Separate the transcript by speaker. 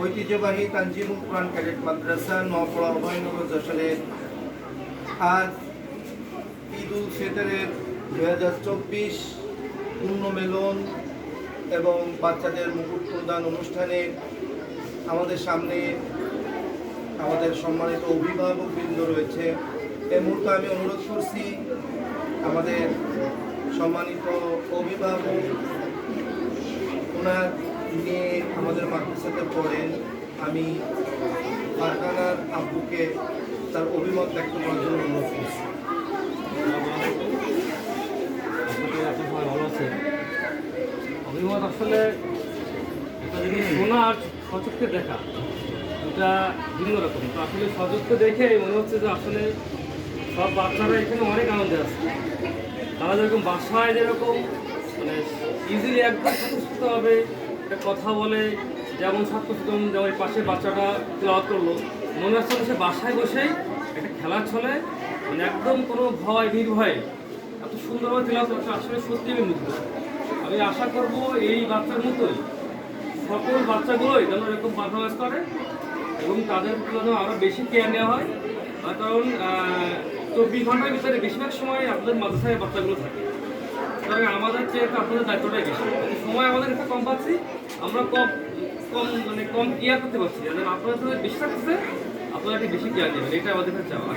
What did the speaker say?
Speaker 1: ঐতিহ্যবাহী তানজিমুল কোরআন ক্যাডেট মাদ্রাসা নোয়াপাড়া অভয়নগর যশোরের আজ ঈদ উল ফিতরের 2024 পুণ্যমেলন এবং বাচ্চাদের মুকুট প্রদান অনুষ্ঠানে আমাদের সামনে আমাদের সম্মানিত অভিভাবকবৃন্দ রয়েছে। এই মুহূর্তে আমি অনুরোধ করছি আমাদের সম্মানিত অভিভাবক ওনার নিয়ে আমাদের মাদ্রাসাতে পড়েন, আমি ফারহানার আব্বুকে তার অভিমত ব্যক্ত করার জন্য অনুরোধ করছি।
Speaker 2: ভালো আছে অভিমত আসলে এটা যদি শোনা আর সচক্ষে দেখা এটা ভিন্ন রকম। তো আসলে সচক্ষে দেখে মনে হচ্ছে যে আসলে সব বাচ্চারা এখানে অনেক আনন্দে আছে। তারা যেরকম বাসায় যেরকম মানে ইজিলি একদম স্বতঃস্ফূর্তভাবে একটা কথা বলে, যেমন ছাত্রছাত্রী যেমন পাশের বাচ্চাটা তেলাওয়াত করলো, মনে হচ্ছে সে বাসায় বসেই একটা খেলার ছলে মানে একদম কোনো ভয় নির্ভয়ে এত সুন্দরভাবে তেলাওয়াত করছে। আসলে সত্যি আমি মুগ্ধ। আমি আশা করব এই বাচ্চার মতোই সকল বাচ্চাগুলোই যেন এরকম পারফরমেন্স করে এবং তাদের জন্য আরও বেশি কেয়ার নেওয়া হয়। কারণ 24 ঘন্টার ভিতরে বেশিরভাগ সময় আপনাদের মাদ্রাসায় বাচ্চাগুলো থাকে, কারণ আমাদের চেয়ে আপনাদের দায়িত্বটাই বেশি। সময় আমাদের একটু কম পাচ্ছি, আমরা কম কেয়ার করতে পারছি। আপনাদের বেশি থাকতেছে, আপনারা একটু বেশি কেয়ার নেবেন, এটা আমাদের কাছে চাওয়া।